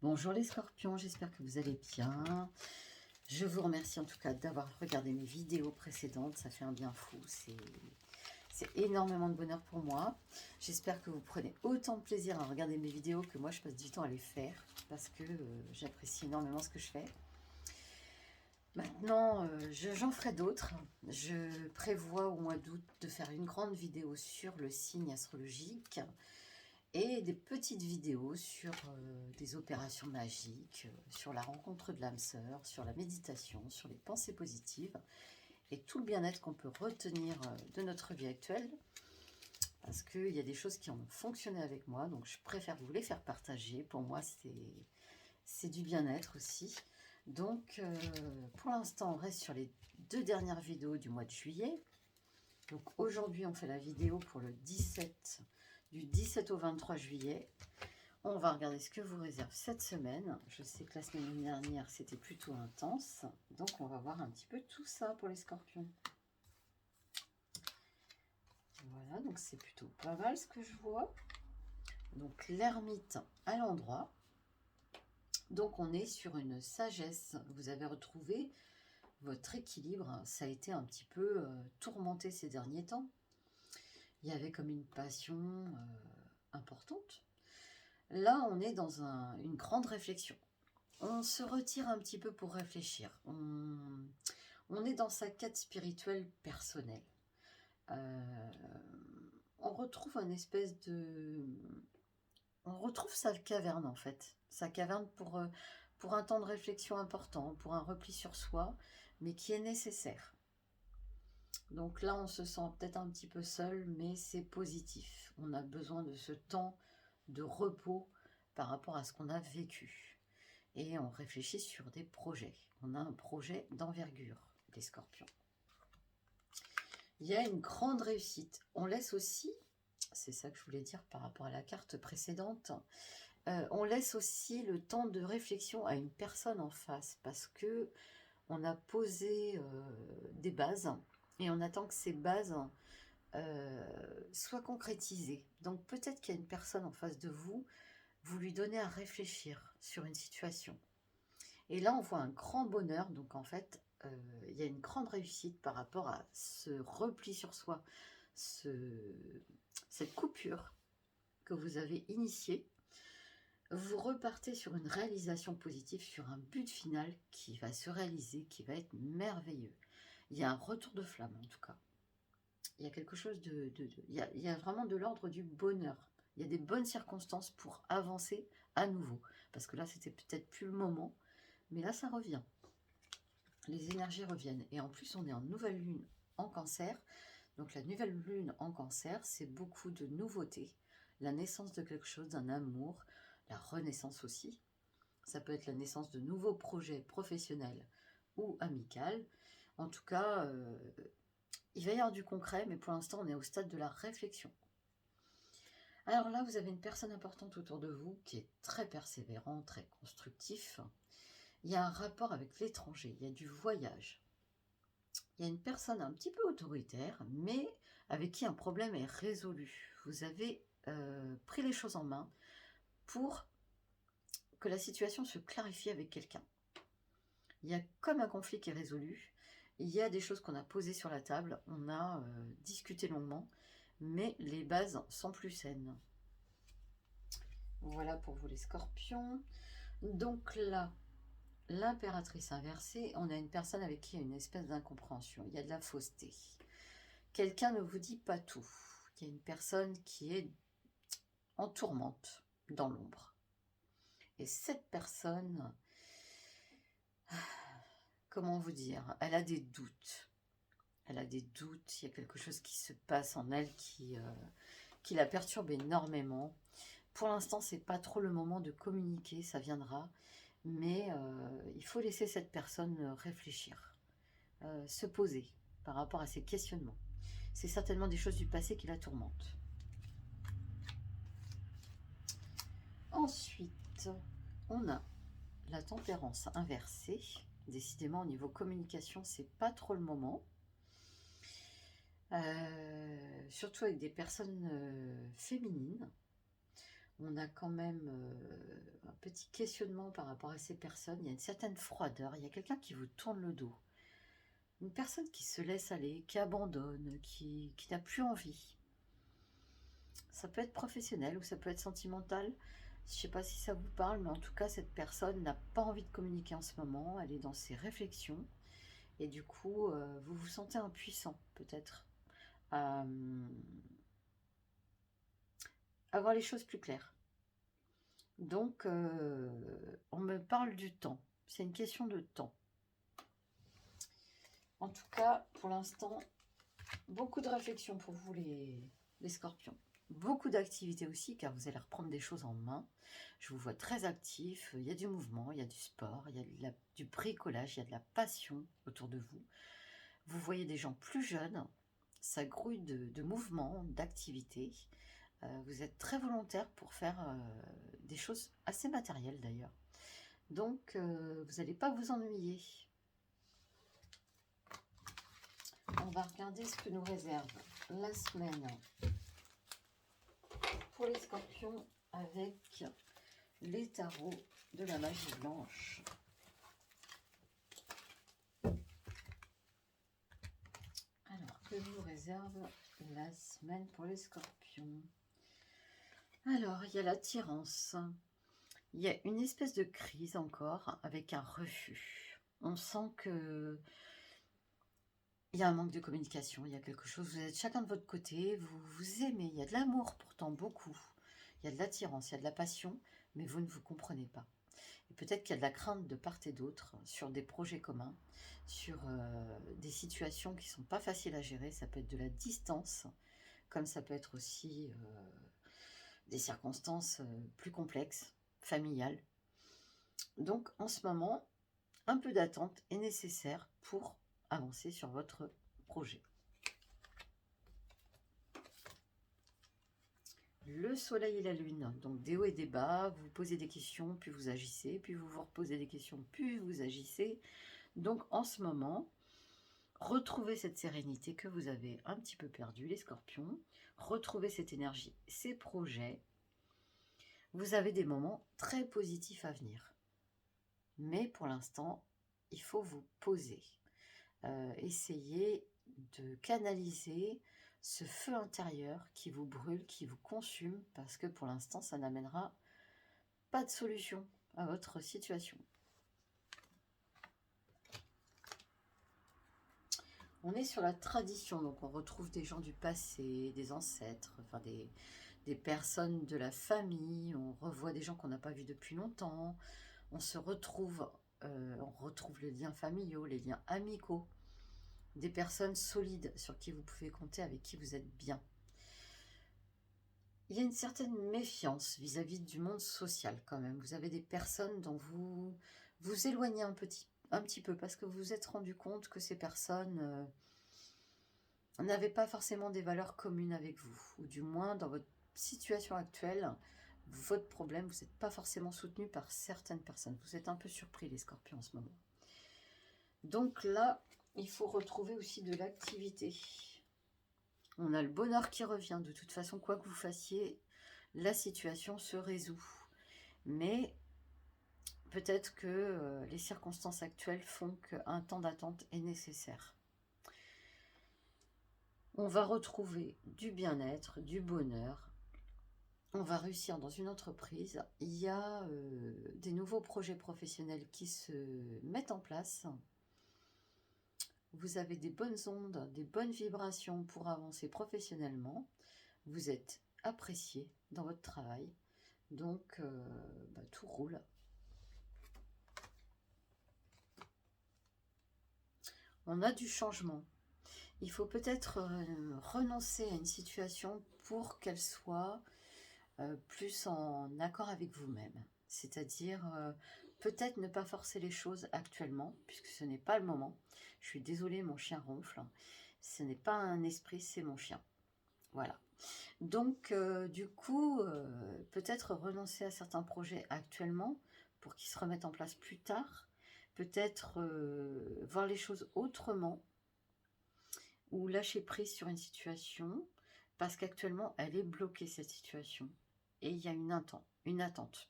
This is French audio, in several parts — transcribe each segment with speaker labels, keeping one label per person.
Speaker 1: Bonjour les scorpions, j'espère que vous allez bien. Je vous remercie en tout cas d'avoir regardé mes vidéos précédentes, ça fait un bien fou, c'est énormément de bonheur pour moi. J'espère que vous prenez autant de plaisir à regarder mes vidéos que moi je passe du temps à les faire, parce que j'apprécie énormément ce que je fais. Maintenant, j'en ferai d'autres. Je prévois au mois d'août de faire une grande vidéo sur le signe astrologique et des petites vidéos sur des opérations magiques, sur la rencontre de l'âme sœur, sur la méditation, sur les pensées positives et tout le bien-être qu'on peut retenir de notre vie actuelle, parce qu'il y a des choses qui ont fonctionné avec moi, donc je préfère vous les faire partager. Pour moi, c'est du bien-être aussi. Donc, pour l'instant, on reste sur les 2 dernières vidéos du mois de juillet. Donc, aujourd'hui, on fait la vidéo pour le 17, du 17 au 23 juillet. On va regarder ce que vous réserve cette semaine. Je sais que la semaine dernière, c'était plutôt intense. Donc, on va voir un petit peu tout ça pour les scorpions. Voilà, donc c'est plutôt pas mal ce que je vois. Donc, l'ermite à l'endroit. Donc, on est sur une sagesse. Vous avez retrouvé votre équilibre. Ça a été un petit peu tourmenté ces derniers temps. Il y avait comme une passion importante. Là, on est dans une grande réflexion. On se retire un petit peu pour réfléchir. On est dans sa quête spirituelle personnelle. On retrouve une espèce de... On retrouve sa caverne, en fait. Sa caverne pour un temps de réflexion important, pour un repli sur soi, mais qui est nécessaire. Donc là, on se sent peut-être un petit peu seul, mais c'est positif. On a besoin de ce temps de repos par rapport à ce qu'on a vécu. Et on réfléchit sur des projets. On a un projet d'envergure, les scorpions. Il y a une grande réussite. On laisse aussi, c'est ça que je voulais dire par rapport à la carte précédente, on laisse aussi le temps de réflexion à une personne en face, parce que on a posé des bases et on attend que ces bases soient concrétisées. Donc peut-être qu'il y a une personne en face de vous, vous lui donnez à réfléchir sur une situation. Et là, on voit un grand bonheur. Donc en fait, il y a une grande réussite par rapport à ce repli sur soi, cette coupure que vous avez initiée. Vous repartez sur une réalisation positive, sur un but final qui va se réaliser, qui va être merveilleux. Il y a un retour de flamme en tout cas. Il y a quelque chose il y a vraiment de l'ordre du bonheur. Il y a des bonnes circonstances pour avancer à nouveau. Parce que là, c'était peut-être plus le moment, mais là, ça revient. Les énergies reviennent. Et en plus, on est en nouvelle lune en cancer. Donc la nouvelle lune en cancer, c'est beaucoup de nouveautés. La naissance de quelque chose, d'un amour, la renaissance aussi. Ça peut être la naissance de nouveaux projets professionnels ou amicaux. En tout cas, il va y avoir du concret, mais pour l'instant, on est au stade de la réflexion. Alors là, vous avez une personne importante autour de vous qui est très persévérant, très constructif. Il y a un rapport avec l'étranger, il y a du voyage. Il y a une personne un petit peu autoritaire, mais avec qui un problème est résolu. Vous avez pris les choses en main pour que la situation se clarifie avec quelqu'un. Il y a comme un conflit qui est résolu. Il y a des choses qu'on a posées sur la table. On a discuté longuement, mais les bases sont plus saines. Voilà pour vous les scorpions. Donc là, l'impératrice inversée, on a une personne avec qui il y a une espèce d'incompréhension. Il y a de la fausseté. Quelqu'un ne vous dit pas tout. Il y a une personne qui est en tourmente, dans l'ombre. Et cette personne, comment vous dire, elle a des doutes. Elle a des doutes, il y a quelque chose qui se passe en elle qui la perturbe énormément. Pour l'instant, c'est pas trop le moment de communiquer, ça viendra. Mais il faut laisser cette personne réfléchir, se poser par rapport à ses questionnements. C'est certainement des choses du passé qui la tourmentent. Ensuite, on a la tempérance inversée. Décidément, au niveau communication, c'est pas trop le moment. Surtout avec des personnes féminines. On a quand même un petit questionnement par rapport à ces personnes. Il y a une certaine froideur. Il y a quelqu'un qui vous tourne le dos. Une personne qui se laisse aller, qui abandonne, qui n'a plus envie. Ça peut être professionnel ou ça peut être sentimental. Je ne sais pas si ça vous parle, mais en tout cas, cette personne n'a pas envie de communiquer en ce moment. Elle est dans ses réflexions. Et du coup, vous vous sentez impuissant, peut-être, à voir les choses plus claires. Donc, on me parle du temps. C'est une question de temps. En tout cas, pour l'instant, beaucoup de réflexion pour vous les scorpions. Beaucoup d'activités aussi, car vous allez reprendre des choses en main. Je vous vois très actif, il y a du mouvement, il y a du sport, il y a du bricolage, il y a de la passion autour de vous. Vous voyez des gens plus jeunes, ça grouille de mouvements, d'activités. Vous êtes très volontaire pour faire des choses assez matérielles d'ailleurs. Donc, vous n'allez pas vous ennuyer. On va regarder ce que nous réserve la semaine pour les scorpions avec les tarots de la magie blanche. Alors, que nous réserve la semaine pour les scorpions? Alors, il y a l'attirance. Il y a une espèce de crise encore avec un refus. On sent que il y a un manque de communication, il y a quelque chose, vous êtes chacun de votre côté, vous vous aimez, il y a de l'amour pourtant beaucoup, il y a de l'attirance, il y a de la passion, mais vous ne vous comprenez pas. Et peut-être qu'il y a de la crainte de part et d'autre sur des projets communs, sur des situations qui ne sont pas faciles à gérer, ça peut être de la distance, comme ça peut être aussi des circonstances plus complexes, familiales. Donc en ce moment, un peu d'attente est nécessaire pour avancer sur votre projet. Le soleil et la lune, donc des hauts et des bas, vous posez des questions, puis vous agissez, puis vous vous reposez des questions, puis vous agissez. Donc en ce moment, retrouvez cette sérénité que vous avez un petit peu perdue, les scorpions, retrouvez cette énergie, ces projets. Vous avez des moments très positifs à venir. Mais pour l'instant, il faut vous poser. Essayez de canaliser ce feu intérieur qui vous brûle, qui vous consume, parce que pour l'instant, ça n'amènera pas de solution à votre situation. On est sur la tradition, donc on retrouve des gens du passé, des ancêtres, enfin des personnes de la famille, on revoit des gens qu'on n'a pas vus depuis longtemps, on se retrouve, on retrouve les liens familiaux, les liens amicaux, des personnes solides sur qui vous pouvez compter, avec qui vous êtes bien. Il y a une certaine méfiance vis-à-vis du monde social quand même. Vous avez des personnes dont vous vous éloignez un petit peu parce que vous vous êtes rendu compte que ces personnes n'avaient pas forcément des valeurs communes avec vous. Ou du moins, dans votre situation actuelle, votre problème, vous n'êtes pas forcément soutenu par certaines personnes. Vous êtes un peu surpris, les scorpions, en ce moment. Donc là, il faut retrouver aussi de l'activité. On a le bonheur qui revient. De toute façon, quoi que vous fassiez, la situation se résout. Mais peut-être que les circonstances actuelles font qu'un temps d'attente est nécessaire. On va retrouver du bien-être, du bonheur. On va réussir dans une entreprise. Il y a des nouveaux projets professionnels qui se mettent en place. Vous avez des bonnes ondes, des bonnes vibrations pour avancer professionnellement. Vous êtes apprécié dans votre travail. Donc, tout roule. On a du changement. Il faut peut-être renoncer à une situation pour qu'elle soit plus en accord avec vous-même. C'est-à-dire peut-être ne pas forcer les choses actuellement, puisque ce n'est pas le moment. Je suis désolée, mon chien ronfle. Ce n'est pas un esprit, c'est mon chien. Voilà. Donc, du coup, peut-être renoncer à certains projets actuellement pour qu'ils se remettent en place plus tard. Peut-être voir les choses autrement ou lâcher prise sur une situation parce qu'actuellement, elle est bloquée, cette situation. Et il y a une attente.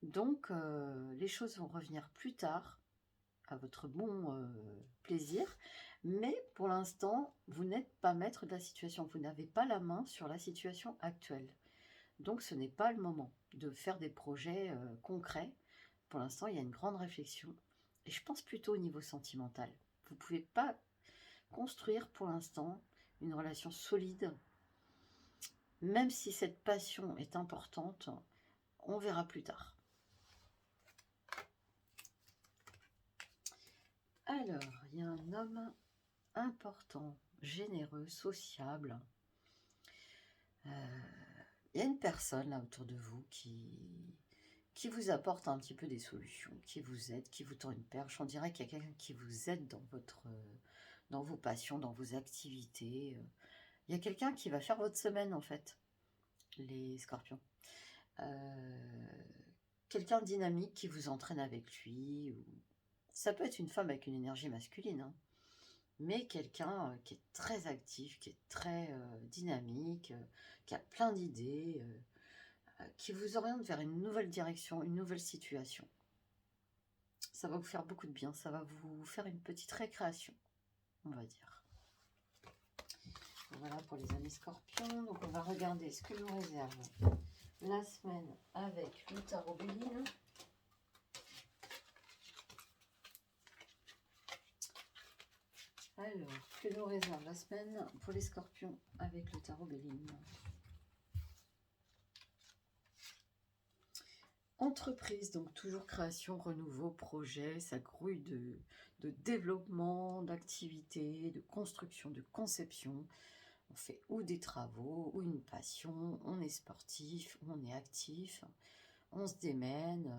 Speaker 1: Donc, les choses vont revenir plus tard, à votre bon plaisir, mais pour l'instant, vous n'êtes pas maître de la situation. Vous n'avez pas la main sur la situation actuelle. Donc, ce n'est pas le moment de faire des projets concrets. Pour l'instant, il y a une grande réflexion. Et je pense plutôt au niveau sentimental. Vous ne pouvez pas construire pour l'instant une relation solide. Même si cette passion est importante, on verra plus tard. Alors, il y a un homme important, généreux, sociable. Il y a une personne là autour de vous qui vous apporte un petit peu des solutions, qui vous aide, qui vous tend une perche. On dirait qu'il y a quelqu'un qui vous aide dans vos passions, dans vos activités. Il y a quelqu'un qui va faire votre semaine en fait, les scorpions. Quelqu'un de dynamique qui vous entraîne avec lui. Ou... Ça peut être une femme avec une énergie masculine, hein, mais quelqu'un qui est très actif, qui est très dynamique, qui a plein d'idées, qui vous oriente vers une nouvelle direction, une nouvelle situation. Ça va vous faire beaucoup de bien, ça va vous faire une petite récréation, on va dire. Voilà pour les amis scorpions. Donc on va regarder ce que nous réserve la semaine avec le tarot Béline. Alors, que nous réserve la semaine pour les scorpions avec le tarot Béline. Entreprise, donc toujours création, renouveau, projet, ça grouille de développement, d'activité, de construction, de conception. On fait ou des travaux, ou une passion, on est sportif, on est actif, on se démène,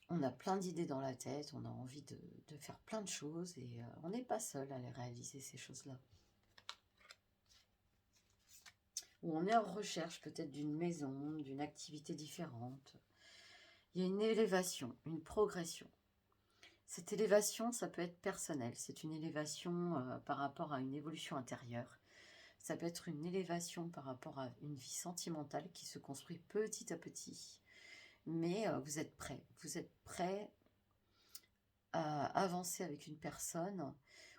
Speaker 1: on a plein d'idées dans la tête, on a envie de faire plein de choses et on n'est pas seul à les réaliser ces choses-là. Ou on est en recherche peut-être d'une maison, d'une activité différente. Il y a une élévation, une progression. Cette élévation, ça peut être personnel. C'est une élévation par rapport à une évolution intérieure. Ça peut être une élévation par rapport à une vie sentimentale qui se construit petit à petit. Mais vous êtes prêt. Vous êtes prêt à avancer avec une personne,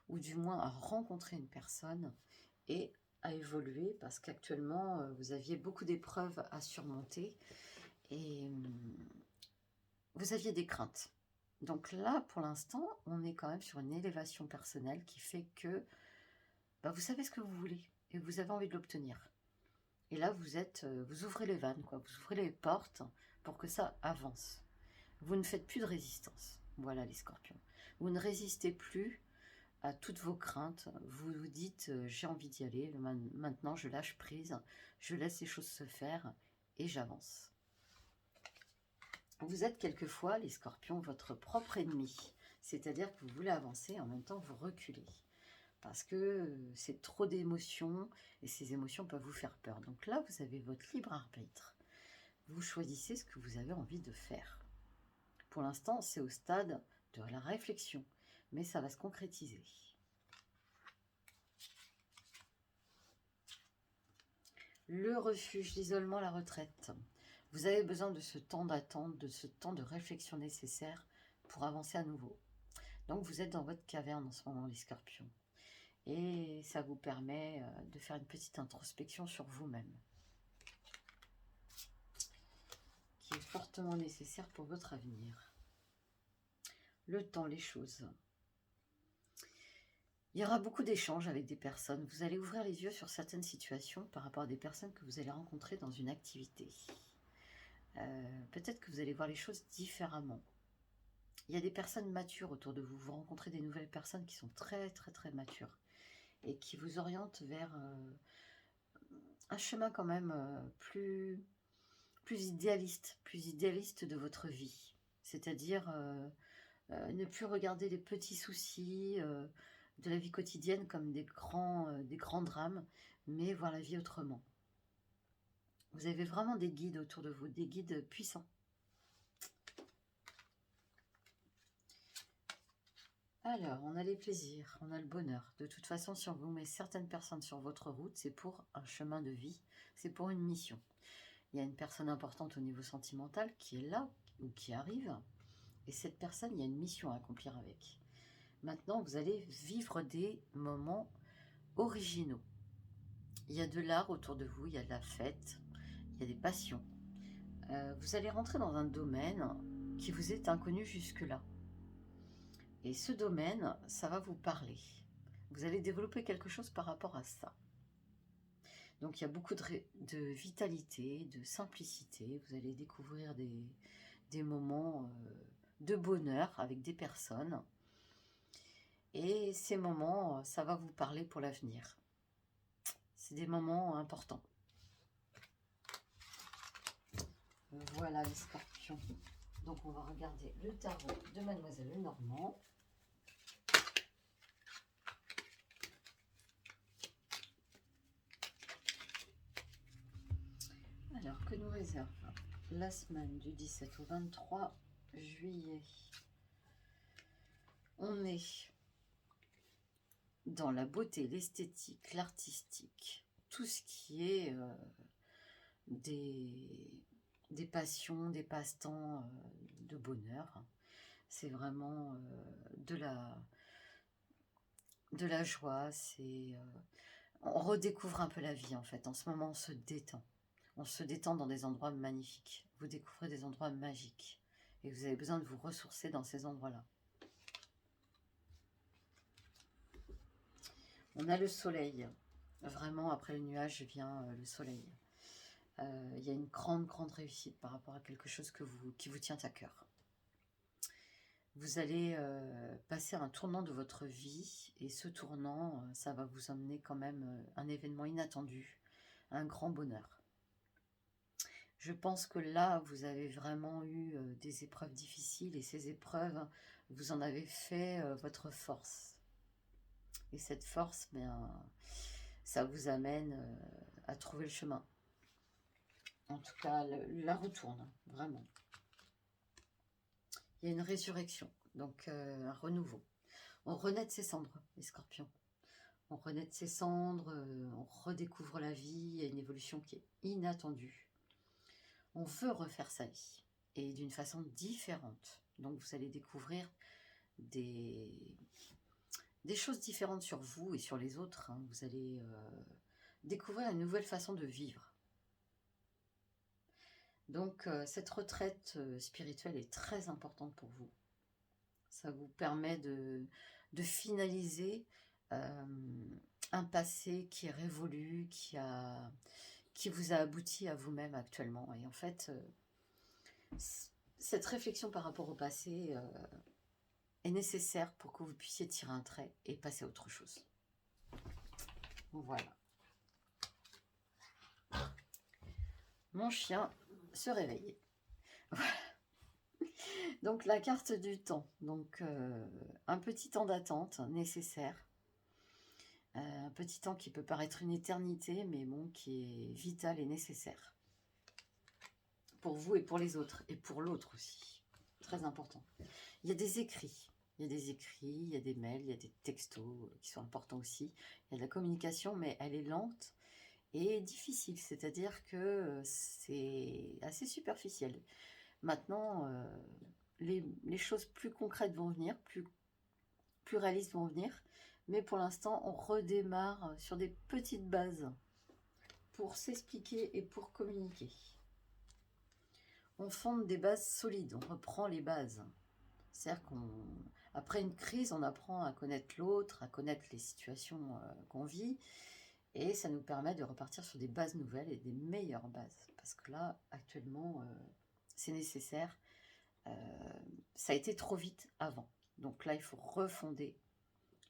Speaker 1: ou du moins à rencontrer une personne et à évoluer, parce qu'actuellement, vous aviez beaucoup d'épreuves à surmonter et vous aviez des craintes. Donc là, pour l'instant, on est quand même sur une élévation personnelle qui fait que vous savez ce que vous voulez et vous avez envie de l'obtenir. Et là, vous ouvrez les vannes, quoi. Vous ouvrez les portes pour que ça avance. Vous ne faites plus de résistance. Voilà les scorpions. Vous ne résistez plus à toutes vos craintes. Vous vous dites, j'ai envie d'y aller. Maintenant, je lâche prise. Je laisse les choses se faire et j'avance. Vous êtes quelquefois, les scorpions, votre propre ennemi. C'est-à-dire que vous voulez avancer et en même temps vous reculez. Parce que c'est trop d'émotions et ces émotions peuvent vous faire peur. Donc là, vous avez votre libre arbitre. Vous choisissez ce que vous avez envie de faire. Pour l'instant, c'est au stade de la réflexion, mais ça va se concrétiser. Le refuge, l'isolement, la retraite. Vous avez besoin de ce temps d'attente, de ce temps de réflexion nécessaire pour avancer à nouveau. Donc vous êtes dans votre caverne en ce moment, les scorpions. Et ça vous permet de faire une petite introspection sur vous-même, qui est fortement nécessaire pour votre avenir. Le temps, les choses. Il y aura beaucoup d'échanges avec des personnes. Vous allez ouvrir les yeux sur certaines situations par rapport à des personnes que vous allez rencontrer dans une activité. Peut-être que vous allez voir les choses différemment. Il y a des personnes matures autour de vous. Vous rencontrez des nouvelles personnes qui sont très très très matures et qui vous orientent vers un chemin quand même plus idéaliste de votre vie. C'est-à-dire ne plus regarder les petits soucis de la vie quotidienne comme des grands drames, mais voir la vie autrement. Vous avez vraiment des guides autour de vous, des guides puissants. Alors, on a les plaisirs, on a le bonheur. De toute façon, si on vous met certaines personnes sur votre route, c'est pour un chemin de vie, c'est pour une mission. Il y a une personne importante au niveau sentimental qui est là ou qui arrive. Et cette personne, il y a une mission à accomplir avec. Maintenant, vous allez vivre des moments originaux. Il y a de l'art autour de vous, il y a de la fête, il y a des passions. Vous allez rentrer dans un domaine qui vous est inconnu jusque-là. Et ce domaine, ça va vous parler. Vous allez développer quelque chose par rapport à ça. Donc il y a beaucoup de vitalité, de simplicité. Vous allez découvrir des moments de bonheur avec des personnes. Et ces moments, ça va vous parler pour l'avenir. C'est des moments importants. Voilà les scorpions. Donc on va regarder le tarot de Mademoiselle Lenormand. Alors que nous réserve la semaine du 17 au 23 juillet. On est dans la beauté, l'esthétique, l'artistique, tout ce qui est des passions, des passe-temps de bonheur. C'est vraiment de la joie, on redécouvre un peu la vie en fait. En ce moment, on se détend. On se détend dans des endroits magnifiques. Vous découvrez des endroits magiques. Et vous avez besoin de vous ressourcer dans ces endroits-là. On a le soleil. Vraiment, après le nuage vient le soleil. Il y a une grande, grande réussite par rapport à quelque chose qui vous tient à cœur. Vous allez passer un tournant de votre vie. Et ce tournant, ça va vous emmener quand même un événement inattendu. Un grand bonheur. Je pense que là, vous avez vraiment eu des épreuves difficiles. Et ces épreuves, vous en avez fait votre force. Et cette force, ça vous amène à trouver le chemin. En tout cas, la retourne, vraiment. Il y a une résurrection, donc un renouveau. On renaît de ses cendres, les scorpions. On renaît de ses cendres, on redécouvre la vie, il y a une évolution qui est inattendue. On veut refaire sa vie, et d'une façon différente. Donc vous allez découvrir des choses différentes sur vous et sur les autres. Hein. Vous allez découvrir une nouvelle façon de vivre. Donc cette retraite spirituelle est très importante pour vous. Ça vous permet de finaliser un passé qui est révolu, qui vous a abouti à vous-même actuellement. Et en fait, cette réflexion par rapport au passé est nécessaire pour que vous puissiez tirer un trait et passer à autre chose. Voilà. Mon chien se réveille. Donc la carte du temps. Donc un petit temps d'attente nécessaire. Un petit temps qui peut paraître une éternité, mais bon, qui est vital et nécessaire. Pour vous et pour les autres. Et pour l'autre aussi. Très important. Il y a des écrits. Il y a des écrits, il y a des mails, il y a des textos qui sont importants aussi. Il y a de la communication, mais elle est lente et difficile. C'est-à-dire que c'est assez superficiel. Maintenant, les choses plus concrètes vont venir, plus réalistes vont venir. Mais pour l'instant, on redémarre sur des petites bases pour s'expliquer et pour communiquer. On fonde des bases solides, on reprend les bases. C'est-à-dire qu'après une crise, on apprend à connaître l'autre, à connaître les situations qu'on vit. Et ça nous permet de repartir sur des bases nouvelles et des meilleures bases. Parce que là, actuellement, c'est nécessaire. Ça a été trop vite avant. Donc là, il faut refonder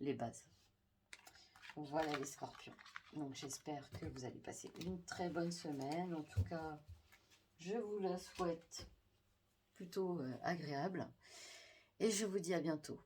Speaker 1: les bases. Voilà les scorpions. Donc j'espère que vous allez passer une très bonne semaine. En tout cas, je vous la souhaite plutôt agréable. Et je vous dis à bientôt.